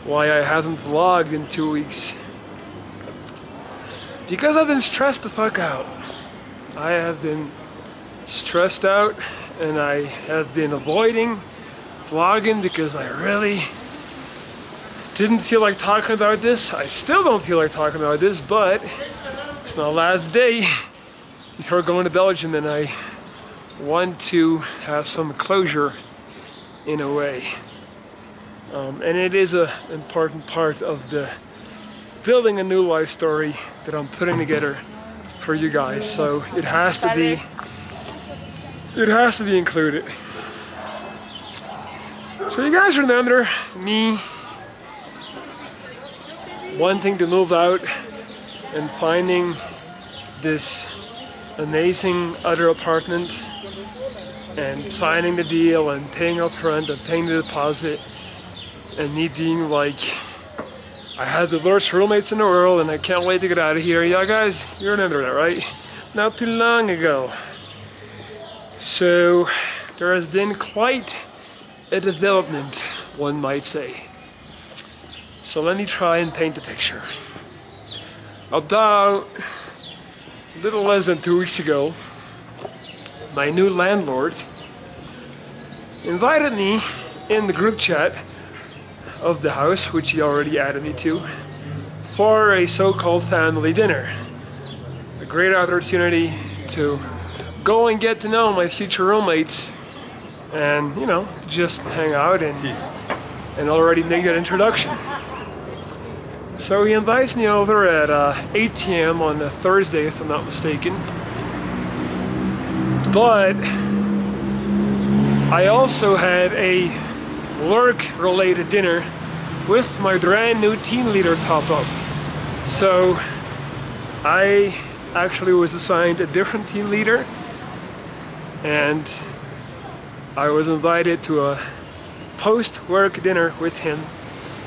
why I haven't vlogged in 2 weeks. Because I've been stressed the fuck out. I have been stressed out and I have been avoiding vlogging because I really didn't feel like talking about this. I still don't feel like talking about this, but it's my last day before going to Belgium and I want to have some closure in a way. And it is an important part of the building a new life story that I'm putting together for you guys. So it has to be included. So you guys remember me wanting to move out and finding this amazing other apartment and signing the deal and paying up front and paying the deposit, and me being like, I had the worst roommates in the world and I can't wait to get out of here. Yeah guys, you remember that, right? Not too long ago. So there has been quite a development, one might say. So let me try and paint the picture. About a little less than 2 weeks ago, my new landlord invited me in the group chat of the house, which he already added me to, for a so-called family dinner. A great opportunity to go and get to know my future roommates and, you know, just hang out and already make that introduction. So he invites me over at 8 p.m. on a Thursday, if I'm not mistaken. But I also had a work-related dinner with my brand new team leader pop up. So I actually was assigned a different team leader, and I was invited to a post-work dinner with him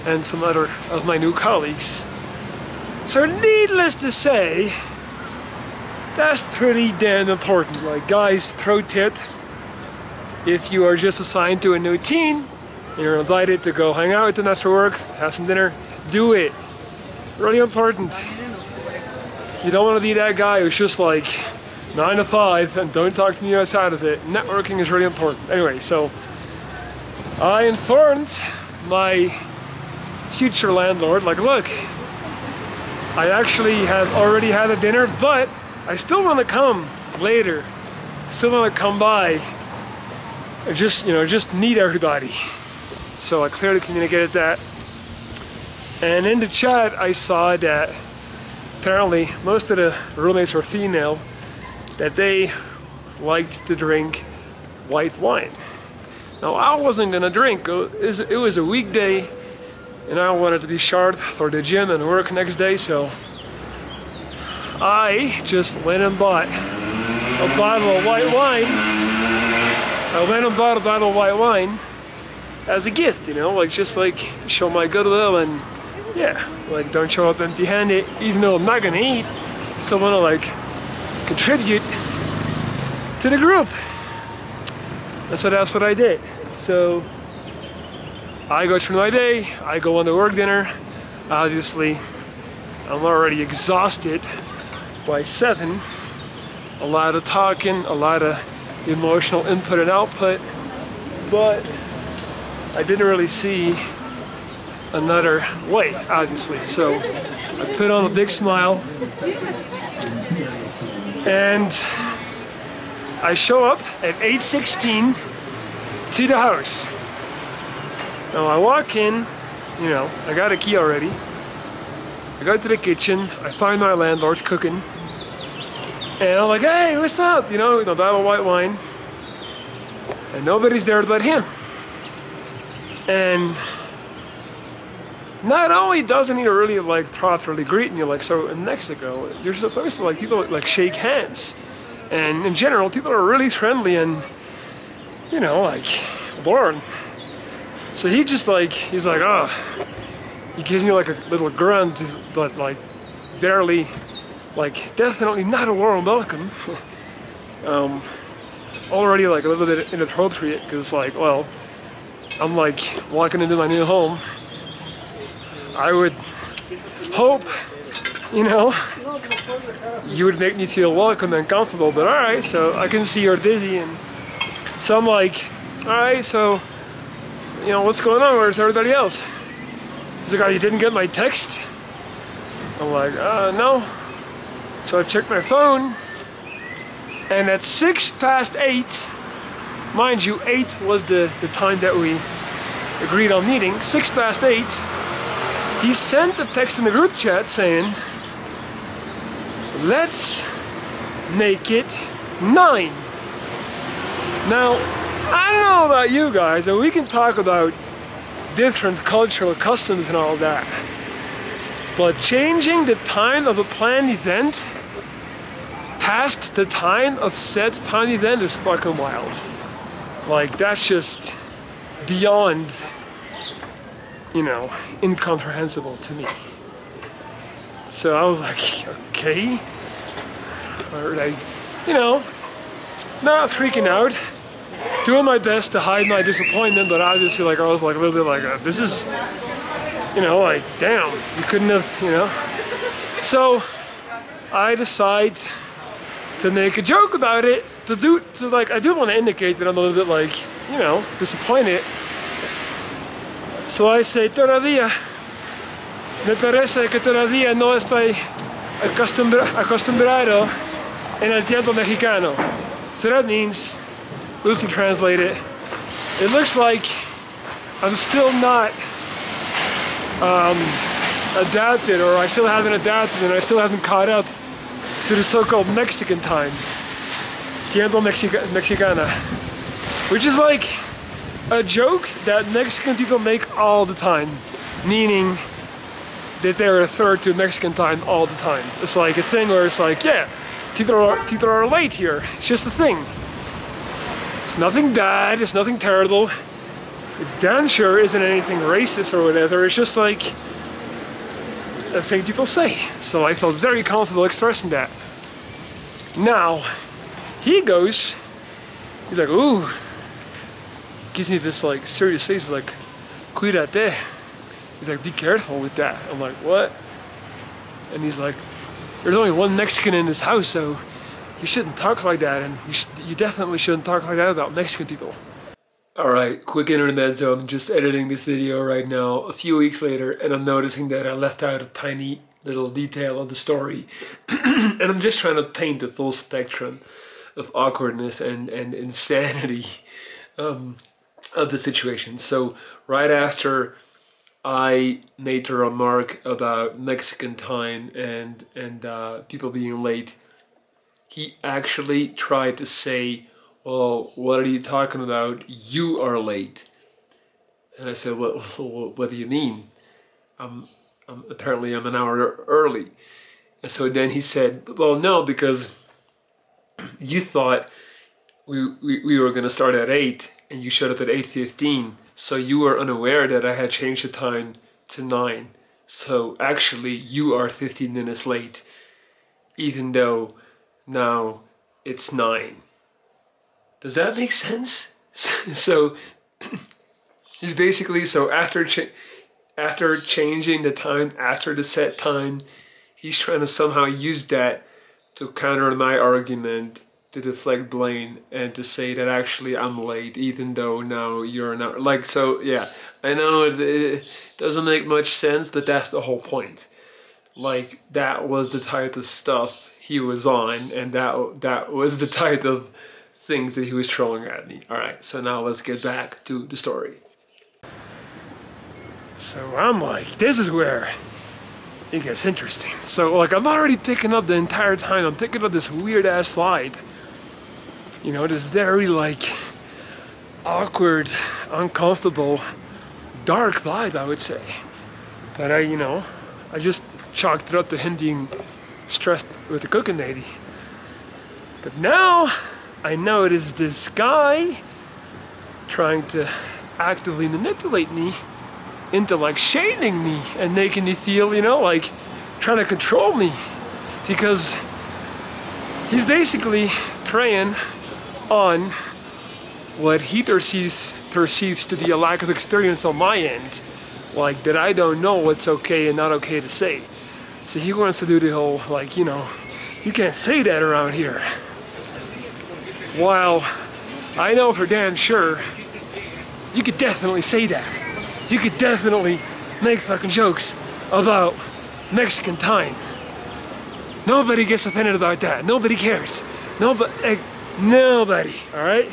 and some other of my new colleagues. So needless to say, that's pretty damn important. Like guys, pro tip, if you are just assigned to a new team, you're invited to go hang out with them after work, have some dinner, do it. Really important. You don't want to be that guy who's just like 9 to 5 and don't talk to me outside of it. Networking is really important. Anyway, so I informed my future landlord, like, look, I actually have already had a dinner, but I still want to come later. Still want to come by and just, you know, just meet everybody. So I clearly communicated that. And in the chat, I saw that apparently most of the roommates were female, that they liked to drink white wine. Now, I wasn't gonna drink. It was a weekday, and I wanted to be sharp for the gym and work next day, so I just went and bought a bottle of white wine. I went and bought a bottle of white wine as a gift, you know, like just like to show my goodwill and yeah, like don't show up empty-handed, even though I'm not gonna eat. Still wanna like contribute to the group. And so that's what I did. So I go through my day, I go on the work dinner. Obviously, I'm already exhausted by 7. A lot of talking, a lot of emotional input and output, but I didn't really see another way, obviously. So I put on a big smile and I show up at 8:16 to the house. Now I walk in, you know, I got a key already. I go to the kitchen, I find my landlord cooking, and I'm like, hey, what's up? You know, with a bottle of white wine. And nobody's there but him. And not only doesn't he really like properly greet me, like, so in Mexico, you're supposed to like people like shake hands. And in general, people are really friendly and, you know, like warm. So he just like, he's like, oh, he gives me like a little grunt, but like barely, like definitely not a warm welcome. Already like a little bit inappropriate because it's like, well, I'm like walking into my new home I would hope, you know, you would make me feel welcome and comfortable, but all right, so I can see you're busy, and so I'm like, all right, so, you know, what's going on? Where's everybody else? He's like, oh, you didn't get my text? I'm like, no. So I checked my phone, and at 8:06, mind you, 8 was the time that we agreed on meeting, 8:06, he sent a text in the group chat saying, let's make it 9. Now, I don't know about you guys, and we can talk about different cultural customs and all that, but changing the time of a planned event past the time of said time event is fucking wild. Like, that's just beyond, you know, incomprehensible to me. So I was like, okay, or like, you know, not freaking out, doing my best to hide my disappointment, but obviously, like, I was like a little bit like, this is, you know, like, damn, you couldn't have, you know. So I decide to make a joke about it, I do want to indicate that I'm a little bit like, you know, disappointed. So I say, todavía, me parece que todavía no estoy acostumbrado en el tiempo mexicano. So that means, loosely translated, it looks like I'm still not adapted, or I still haven't adapted, and I still haven't caught up to the so-called Mexican time. Tiempo Mexicana. Which is like a joke that Mexican people make all the time. Meaning that they're a third to Mexican time all the time. It's like a thing where it's like, yeah, people are late here. It's just a thing. It's nothing bad, it's nothing terrible. It damn sure isn't anything racist or whatever. It's just like a thing people say. So I felt very comfortable expressing that. Now, he goes, he's like, ooh, gives me this like serious face, like, cuídate. He's like, be careful with that. I'm like, what? And he's like, there's only one Mexican in this house, so you shouldn't talk like that, and you definitely shouldn't talk like that about Mexican people. Alright, quick internet zone. I'm just editing this video right now, a few weeks later, and I'm noticing that I left out a tiny little detail of the story. And I'm just trying to paint the full spectrum of awkwardness and insanity of the situation. So right after I made the remark about Mexican time and people being late, he actually tried to say, well, what are you talking about? You are late. And I said, well, what do you mean? Apparently I'm an hour early. And so then he said, well, no, because you thought we were going to start at 8 and you showed up at 8:15. So you were unaware that I had changed the time to 9. So actually you are 15 minutes late, even though now it's 9. Does that make sense? So he's basically, so after changing the time, after the set time, he's trying to somehow use that to counter my argument, to deflect blame, and to say that actually I'm late, even though now you're not. Like, so yeah, I know it doesn't make much sense, but that's the whole point. Like, that was the type of stuff he was on, and that was the type of things that he was throwing at me. Alright, so now let's get back to the story. So I'm like, this is where it gets interesting. So like, I'm already picking up the entire time, I'm picking up this weird ass vibe. You know, this very like awkward, uncomfortable, dark vibe, I would say. But I just chalked it up to him being stressed with the cooking lady. But now I know it is this guy trying to actively manipulate me into like shading me and making me feel, you know, like trying to control me, because he's basically preying on what he perceives to be a lack of experience on my end like that I don't know what's okay and not okay to say. So he wants to do the whole, like, you know, you can't say that around here. While I know for damn sure, you could definitely say that. You could definitely make fucking jokes about Mexican time. Nobody gets offended about that. Nobody cares. Nobody, nobody, all right?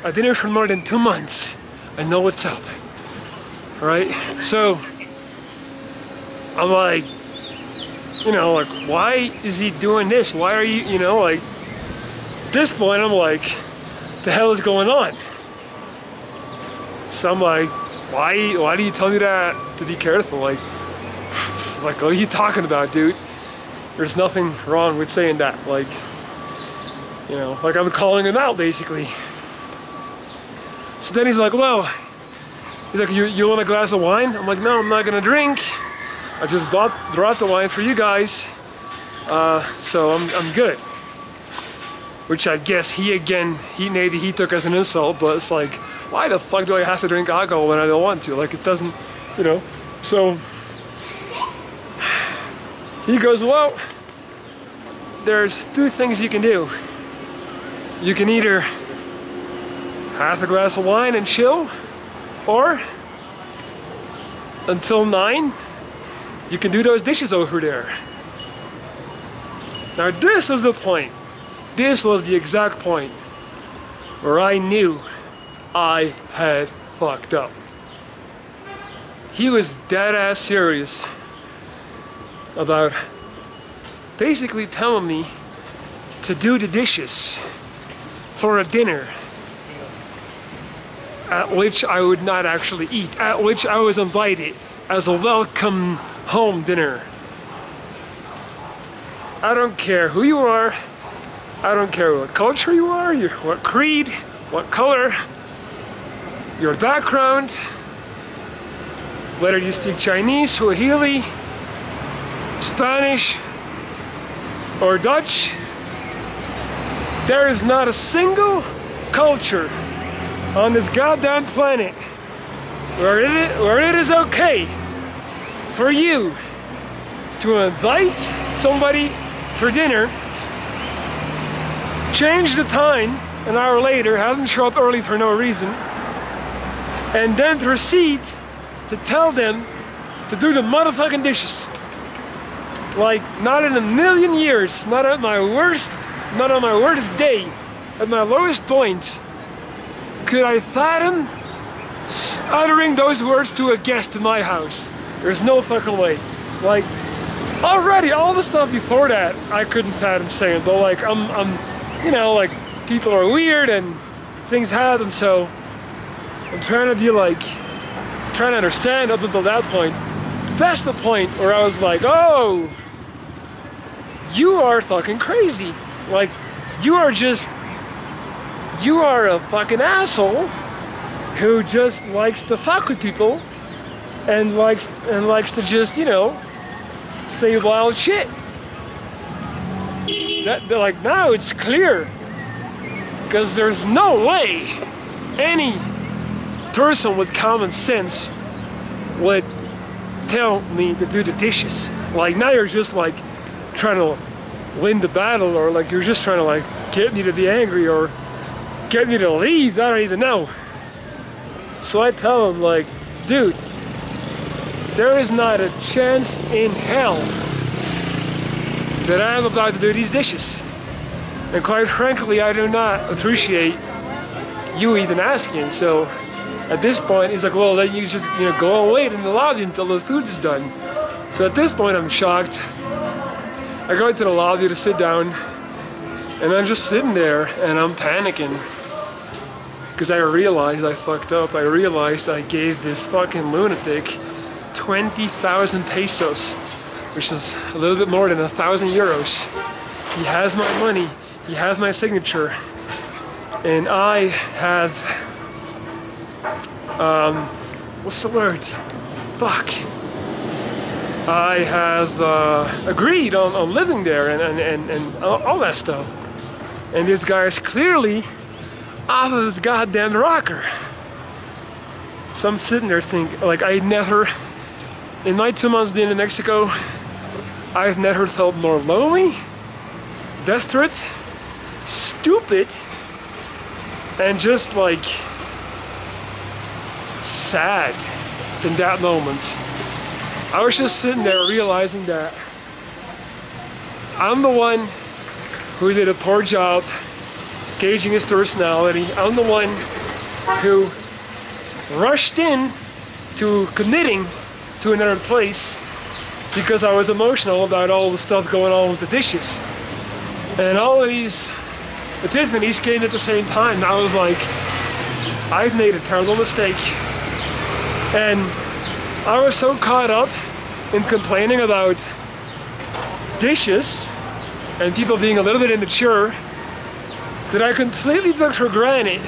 I've been here for more than 2 months. I know what's up, all right? So, I'm like, you know, like, why is he doing this? Why are you, you know, like, at this point, I'm like, the hell is going on? So I'm like, why do you tell me that to be careful? Like, what are you talking about, dude? There's nothing wrong with saying that. Like, you know, like I'm calling him out, basically. So then he's like, well, he's like, you want a glass of wine? I'm like, no, I'm not gonna drink. I just brought the wine for you guys. So I'm good. Which I guess maybe he took as an insult, but it's like, why the fuck do I have to drink alcohol when I don't want to? Like, it doesn't, you know. So he goes, well, there's 2 things you can do. You can either have a glass of wine and chill, or until 9, you can do those dishes over there. Now this was the point. This was the exact point where I knew I had fucked up. He was dead ass serious about basically telling me to do the dishes for a dinner at which I would not actually eat, at which I was invited as a welcome home dinner. I don't care who you are, I don't care what culture you are, what creed, what color, your background, whether you speak Chinese, Swahili, Spanish, or Dutch. There is not a single culture on this goddamn planet where it is okay for you to invite somebody for dinner, change the time an hour later, have them show up early for no reason, and then proceed to tell them to do the motherfucking dishes. Like, not in a million years, not on my worst day, at my lowest point, could I fathom uttering those words to a guest in my house. There's no fucking way. Like, already, all the stuff before that, I couldn't fathom saying, but like, I'm you know, like, people are weird and things happen, so I'm trying to be like, trying to understand up until that point. That's the point where I was like, oh, you are fucking crazy. Like, you are a fucking asshole who just likes to fuck with people and likes to just, you know, say wild shit. They're like, now it's clear, because there's no way any person with common sense would tell me to do the dishes. Like, now you're just like trying to win the battle, or like you're just trying to like get me to be angry or get me to leave. I don't even know. So I tell him, like, dude, there is not a chance in hell that I am about to do these dishes. And quite frankly, I do not appreciate you even asking. So at this point, he's like, well, then you just, you know, go and wait in the lobby until the food is done. So at this point, I'm shocked. I go into the lobby to sit down, and I'm just sitting there, and I'm panicking. Because I realized I fucked up. I realized I gave this fucking lunatic 20,000 pesos, which is a little bit more than 1,000 euros. He has my money, he has my signature, and I have, what's the word? Fuck. I have agreed on living there and all that stuff. And this guy is clearly off of his goddamn rocker. So I'm sitting there thinking, like, I never, in my 2 months being in Mexico, I've never felt more lonely, desperate, stupid, and just like sad than that moment. I was just sitting there realizing that I'm the one who did a poor job gauging his personality. I'm the one who rushed in to committing to another place because I was emotional about all the stuff going on with the dishes. And all of these epiphanies came at the same time. I was like, I've made a terrible mistake. And I was so caught up in complaining about dishes and people being a little bit immature that I completely took for granted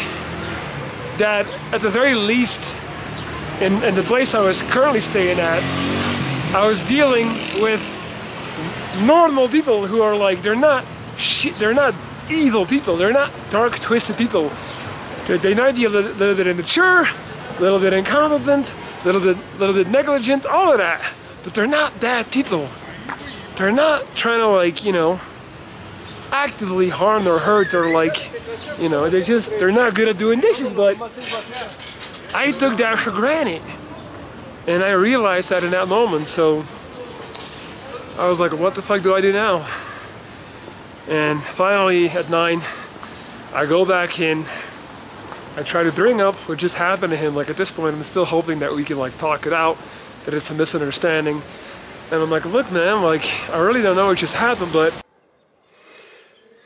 that at the very least in the place I was currently staying at, I was dealing with normal people who are like, they're not evil people, they're not dark, twisted people. They might be a little bit immature, a little bit incompetent, a little bit negligent, all of that. But they're not bad people. They're not trying to, like, you know, actively harm or hurt or, like, you know, they're not good at doing dishes. But I took that for granted. And I realized that in that moment. So I was like, what the fuck do I do now? And finally at 9, I go back in. I try to bring up what just happened to him. Like, at this point, I'm still hoping that we can, like, talk it out, that it's a misunderstanding. And I'm like, look, man, like, I really don't know what just happened, but...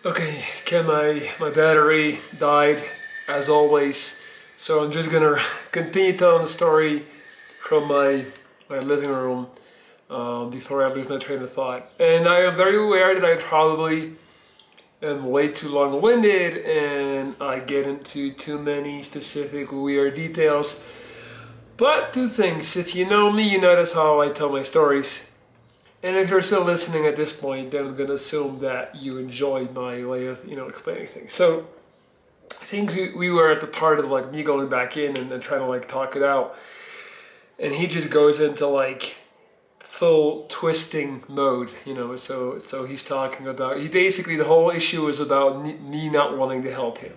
Okay, Ken, my battery died, as always. So I'm just gonna continue telling the story from my living room before I lose my train of thought. And I am very aware that I probably am way too long-winded and I get into too many specific weird details. But 2 things: if you know me, you notice how I tell my stories. And if you're still listening at this point, then I'm gonna assume that you enjoy my way of, you know, explaining things. So I think we were at the part of, like, me going back in and trying to, like, talk it out. And he just goes into, like, full twisting mode, you know. So he's talking about, basically the whole issue is about me not wanting to help him.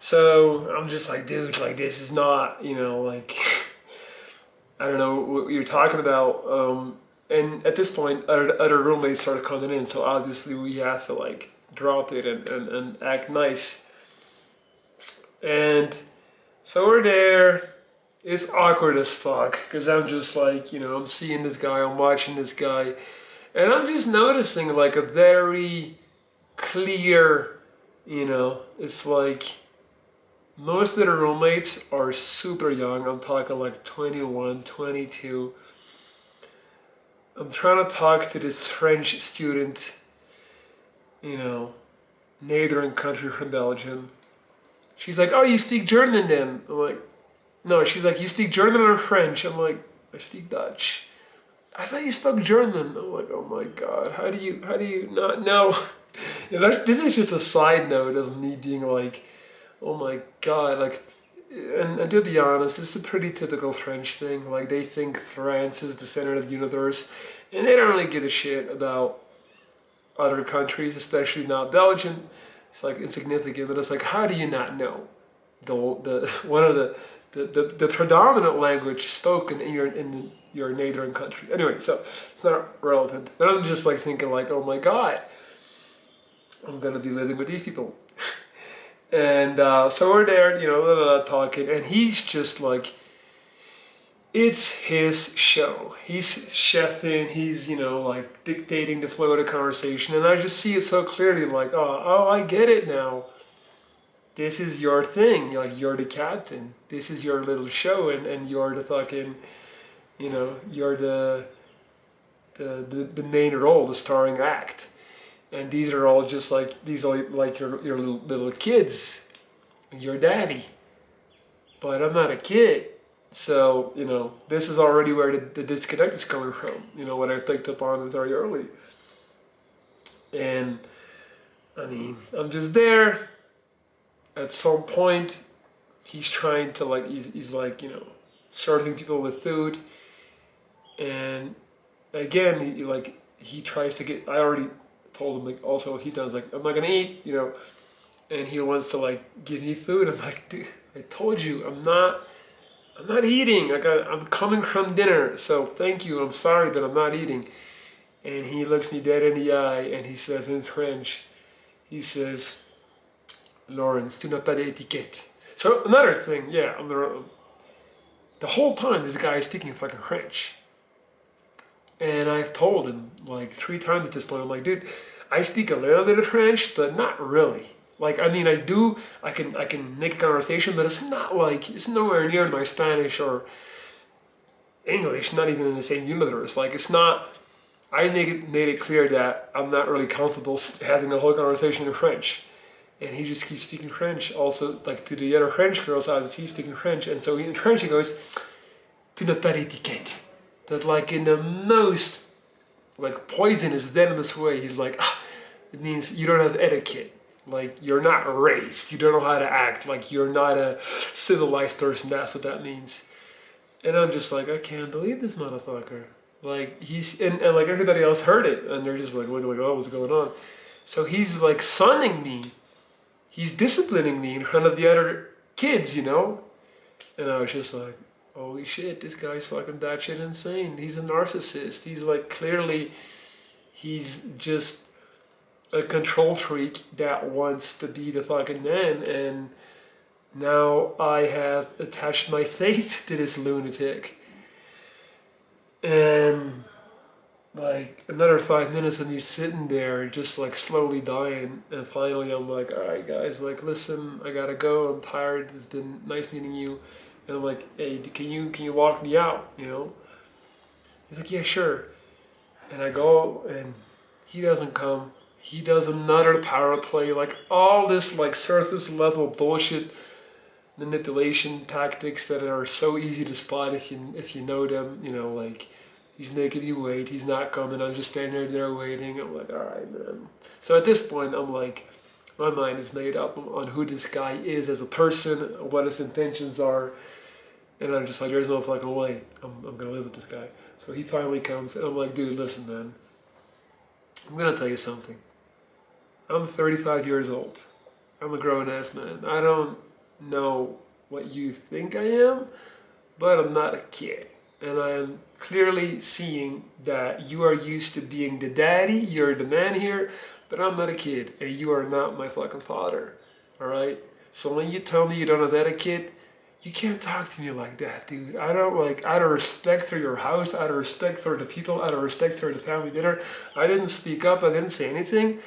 So I'm just like, dude, like, this is not, you know, like, I don't know what you're talking about. And at this point, other roommates started coming in, so obviously we have to, like, drop it and act nice. And so we're there. It's awkward as fuck, because I'm just like, you know, I'm seeing this guy, I'm watching this guy, and I'm just noticing, like, a very clear, you know, it's like most of the roommates are super young. I'm talking like 21, 22. I'm trying to talk to this French student, you know, neighboring country from Belgium. She's like, oh, you speak German then? I'm like, no. She's like, you speak German or French? I'm like, I speak Dutch. I thought you spoke German. I'm like, oh my God, how do you not know? You know, this is just a side note of me being like, oh my God, like, and to be honest, this is a pretty typical French thing. Like, they think France is the center of the universe, and they don't really give a shit about other countries, especially not Belgium. It's like insignificant, but it's like, how do you not know one of the predominant language spoken in your neighboring country? Anyway, so it's not relevant. And I'm just like thinking, like, oh my God, I'm gonna be living with these people. And so we're there, you know, talking, and he's just like, it's his show. He's chefing, he's, you know, like dictating the flow of the conversation, and I just see it so clearly, like, oh, I get it now. This is your thing, like, you're the captain. This is your little show, and you're the fucking, you know, you're the main role, the starring act. And these are all just like, these are like your little kids, your daddy. But I'm not a kid. So, you know, this is already where the disconnect is coming from. You know, what I picked up on very early. And, I mean, I'm just there. At some point, he's trying to like, he's like, you know, serving people with food. And again, he tries to get, I already told him like also a few times, like, I'm not gonna eat, you know, and he wants to like give me food. I'm like, dude, I told you, I'm not eating. Like I'm coming from dinner, so thank you. I'm sorry, but I'm not eating. And he looks me dead in the eye and he says in French, he says, Lawrence, tu n'as pas d'étiquette. So another thing, yeah, the whole time this guy is speaking fucking French. And I've told him like 3 times at this point, I'm like, dude, I speak a little bit of French, but not really. Like, I mean, I can make a conversation, but it's not like, it's nowhere near my Spanish or English, not even in the same universe. Like, it's not, I made it clear that I'm not really comfortable having a whole conversation in French. And he just keeps speaking French. Also, like, to the other French girls, I see speaking French. And so in French he goes, tu n'as pas d'étiquette. That, like, in the most, like, poisonous, venomous way, he's like, it means you don't have etiquette. Like, you're not raised. You don't know how to act. Like, you're not a civilized person. That's what that means. And I'm just like, I can't believe this motherfucker. Like, and like, everybody else heard it. And they're just like, looking like, oh, what's going on? So he's, like, sunning me. He's disciplining me in front of the other kids, you know? And I was just like, holy shit, this guy's fucking batshit insane. He's a narcissist. He's like, clearly, he's just a control freak that wants to be the fucking man. And now I have attached my faith to this lunatic. And like another 5 minutes and he's sitting there just like slowly dying. And finally I'm like, all right guys, like, listen, I gotta go. I'm tired. It's been nice meeting you. And I'm like, hey, can you walk me out, you know? He's like, yeah, sure. And I go and he doesn't come. He does another power play, like all this like surface level bullshit manipulation tactics that are so easy to spot if you know them, you know, like he's making you wait, he's not coming, I'm just standing there waiting. I'm like, all right, man. So at this point, I'm like, my mind is made up on who this guy is as a person, what his intentions are, and I'm just like, there's no fucking way I'm gonna live with this guy. So he finally comes, and I'm like, dude, listen, man, I'm gonna tell you something. I'm 35 years old. I'm a grown-ass man. I don't know what you think I am, but I'm not a kid. And I am clearly seeing that you are used to being the daddy, you're the man here, but I'm not a kid, and you are not my fucking father, all right? So when you tell me you don't have etiquette, you can't talk to me like that, dude. I don't, like, out of respect for your house, out of respect for the people, out of respect for the family dinner, I didn't speak up, I didn't say anything.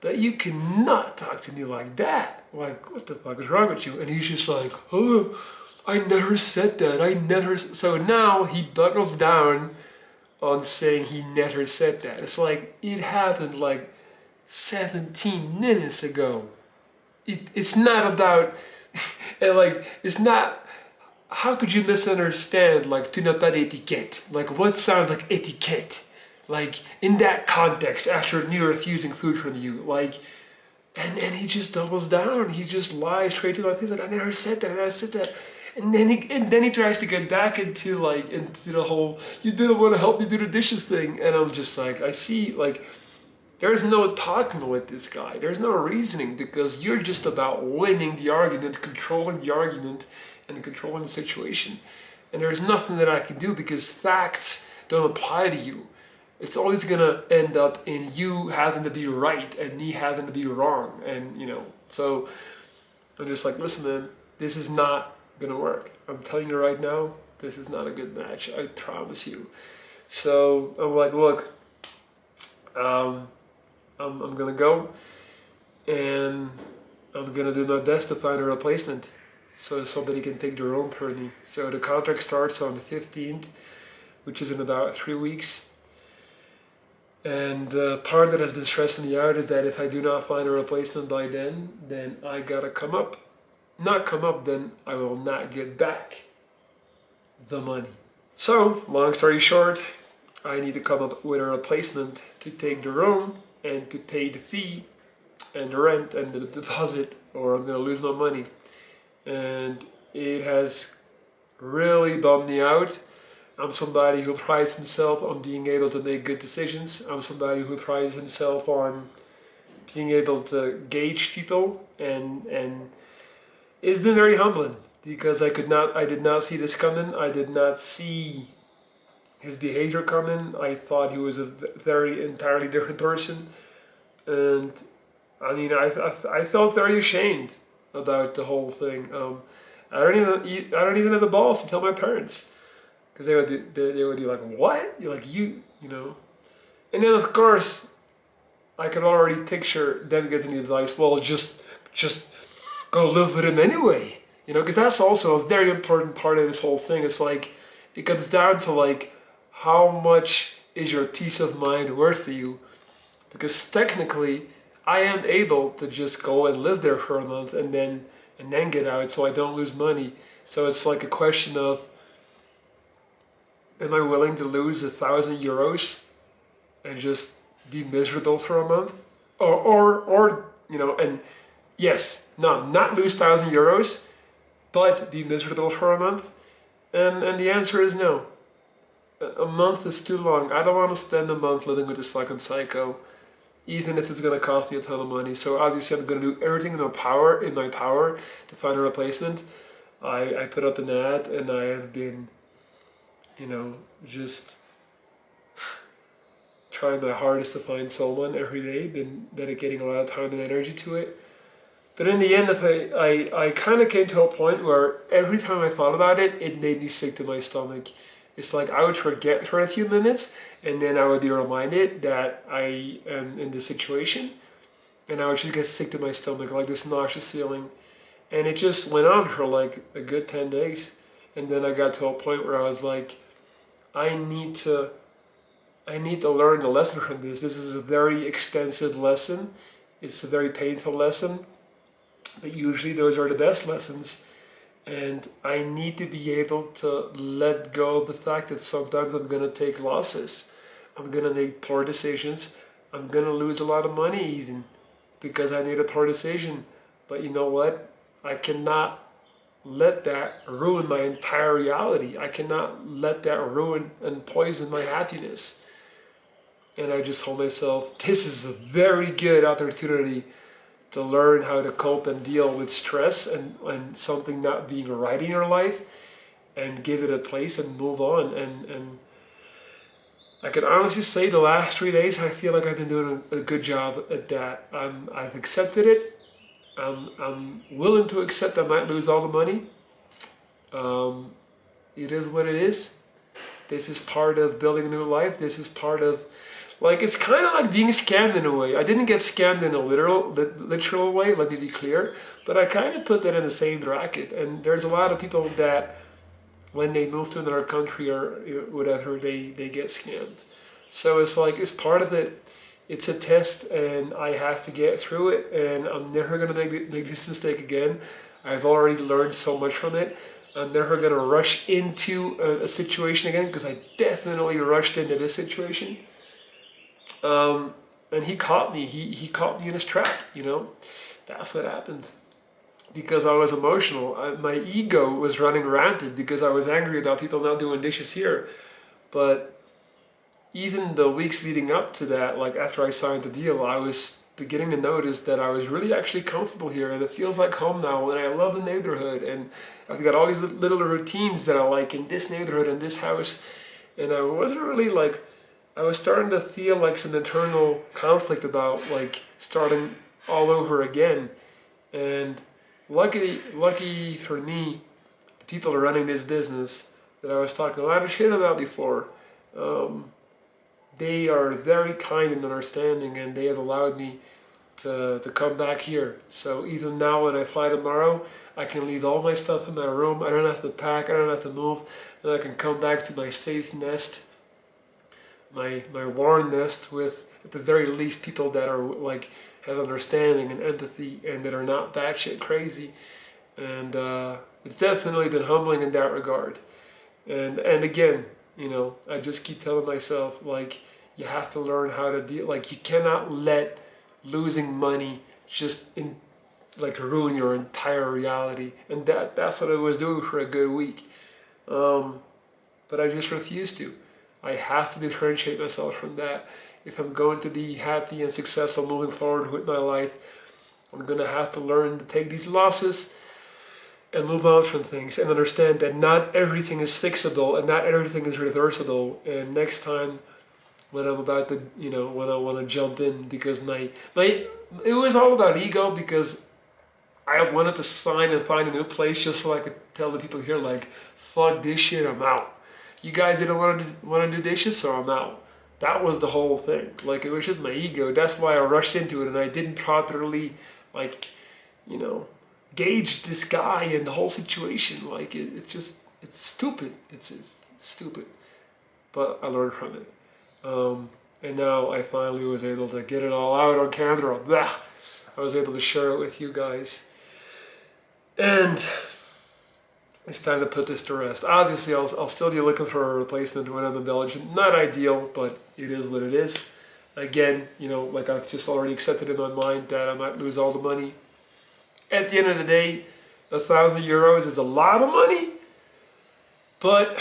That you cannot talk to me like that. Like, what the fuck is wrong with you? And he's just like, oh, I never said that. I never. So now he buckles down on saying he never said that. It's like, it happened like 17 minutes ago. It's not about, and like, it's not, how could you misunderstand, like, tu n'as pas d'étiquette? Like, what sounds like etiquette? Like, in that context, after me refusing food from you, like, and he just doubles down. He just lies straight to my face, like, I never said that, I never said that. And then he tries to get back into the whole, you didn't want to help me do the dishes thing. And I'm just like, I see, like, there's no talking with this guy. There's no reasoning, because you're just about winning the argument, controlling the argument, and controlling the situation. And there's nothing that I can do, because facts don't apply to you. It's always gonna end up in you having to be right and me having to be wrong. And, you know, so I'm just like, listen, man, this is not gonna work. I'm telling you right now, this is not a good match. I promise you. So I'm like, look, I'm gonna go, and I'm gonna do my best to find a replacement so somebody can take the role for me. So the contract starts on the 15th, which is in about 3 weeks. And the part that has been stressing me out is that if I do not find a replacement by then I gotta come up. Not come up, then I will not get back the money. So, long story short, I need to come up with a replacement to take the room and to pay the fee and the rent and the deposit, or I'm gonna lose my money. and it has really bummed me out. I'm somebody who prides himself on being able to make good decisions. I'm somebody who prides himself on being able to gauge people, and it's been very humbling because I did not see this coming. I did not see his behavior coming. I thought he was a very entirely different person, and I mean, I felt very ashamed about the whole thing. I don't even have the balls to tell my parents because they would be like, "What? You're like you know?" And then of course, I could already picture them getting the advice. Well, just go live with him anyway, because that's also a very important part of this whole thing. It's like it comes down to like how much is your peace of mind worth to you? Because technically, I am able to just go and live there for a month and then get out, so I don't lose money. So it's like a question of, am I willing to lose €1,000 and just be miserable for a month, or and yes, no, not lose €1,000, but be miserable for a month, and the answer is no. A month is too long. I don't want to spend a month living with this fucking psycho, even if it's going to cost me a ton of money. So obviously I'm going to do everything in my power to find a replacement. I put up an ad, and I have been, just trying my hardest to find someone every day, been dedicating a lot of time and energy to it. But in the end, I kind of came to a point where every time I thought about it, it made me sick to my stomach. It's like I would forget for a few minutes, and then I would be reminded that I am in this situation, and I would just get sick to my stomach, like this nauseous feeling. And it just went on for like a good 10 days. And then I got to a point where I was like, I need to learn the lesson from this. This is a very expensive lesson. It's a very painful lesson, but usually those are the best lessons. And I need to be able to let go of the fact that sometimes I'm going to take losses. I'm going to make poor decisions. I'm going to lose a lot of money even because I made a poor decision. But you know what? I cannot let that ruin my entire reality. I cannot let that ruin and poison my happiness. And I just told myself, this is a very good opportunity to learn how to cope and deal with stress and something not being right in your life, and give it a place and move on. And I can honestly say the last 3 days, I feel like I've been doing a good job at that. I've accepted it. I'm willing to accept I might lose all the money. It is what it is. This is part of building a new life. This is part of, like, it's kind of like being scammed in a way. I didn't get scammed in a literal way, let me be clear, but I kind of put that in the same bracket. And there's a lot of people that when they move to another country or whatever, they get scammed. So it's like, it's part of it. It's a test, and I have to get through it, and I'm never going to make this mistake again. I've already learned so much from it. I'm never going to rush into a situation again, because I definitely rushed into this situation. And he caught me. He caught me in his trap, That's what happened. Because I was emotional. My ego was running rampant because I was angry about people not doing dishes here. But even the weeks leading up to that, like after I signed the deal, I was beginning to notice that I was really actually comfortable here, and it feels like home now, and I love the neighborhood, and I've got all these little routines that I like in this neighborhood and this house, and I wasn't really like, I was starting to feel like some internal conflict about like starting all over again. And lucky for me, the people who are running this business that I was talking a lot of shit about before, they are very kind and understanding, and they have allowed me to come back here. So even now when I fly tomorrow, I can leave all my stuff in my room. I don't have to pack, I don't have to move, and I can come back to my safe nest, my warm nest, with at the very least people that are like have understanding and empathy and that are not batshit crazy. And it's definitely been humbling in that regard. And again, I just keep telling myself, like, you have to learn how to deal. Like, you cannot let losing money just like ruin your entire reality. And that's what I was doing for a good week. But I just refuse to. I have to differentiate myself from that. If I'm going to be happy and successful moving forward with my life, I'm going to have to learn to take these losses and move on from things and understand that not everything is fixable and not everything is reversible. And next time when I'm about to, when I want to jump in, because it was all about ego, because I wanted to sign and find a new place just so I could tell the people here, like, fuck this shit, I'm out. You guys didn't want to do dishes, so I'm out. That was the whole thing. Like, it was just my ego. That's why I rushed into it, and I didn't properly, like, gauge this guy and the whole situation. Like, it's stupid. It's stupid. But I learned from it. And now I finally was able to get it all out on camera. Blah. I was able to share it with you guys. And it's time to put this to rest. Obviously, I'll still be looking for a replacement when I'm in Belgium. Not ideal, but it is what it is. Again, like I've just already accepted in my mind that I might lose all the money. At the end of the day, €1,000 is a lot of money, but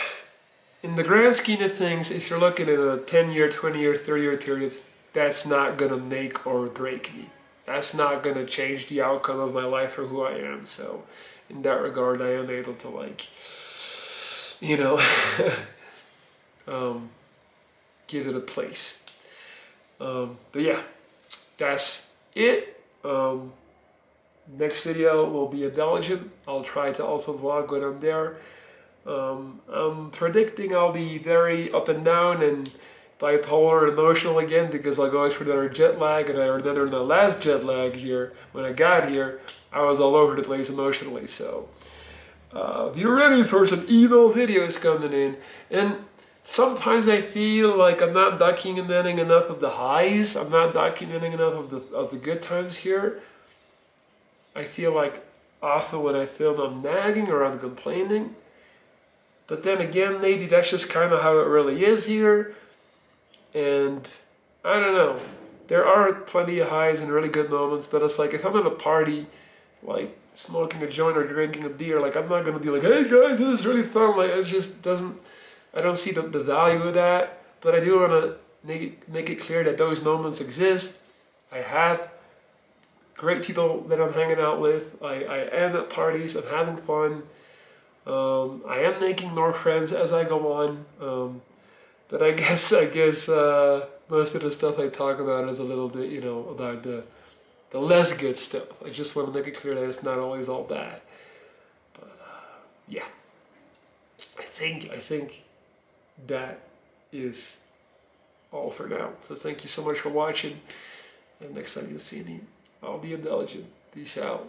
in the grand scheme of things, if you're looking at a 10-year, 20-year, 30-year period, that's not going to make or break me. That's not going to change the outcome of my life or who I am. So in that regard, I am able to, like, give it a place. But yeah, that's it. Next video will be in Belgium. I'll try to also vlog when I'm there. I'm predicting I'll be very up and down and bipolar and emotional again, because I'll go through another jet lag, and I remember the last jet lag here, when I got here, I was all over the place emotionally. So be ready for some evil videos coming in. And sometimes I feel like I'm not documenting enough of the highs. I'm not documenting enough of the good times here. I feel like often when I film I'm nagging or I'm complaining. But then again, maybe that's just kind of how it really is here. And I don't know. There are plenty of highs and really good moments, but it's like if I'm at a party, like smoking a joint or drinking a beer, like I'm not going to be like, hey guys, this is really fun. Like it just doesn't, I don't see the value of that. But I do want to make it clear that those moments exist. I have great people that I'm hanging out with. I am at parties, I'm having fun. I am making more friends as I go on, but I guess most of the stuff I talk about is a little bit, about the less good stuff. I just want to make it clear that it's not always all bad. But yeah, I think that is all for now. So thank you so much for watching, and next time you see me, I'll be in Belgium. Peace out.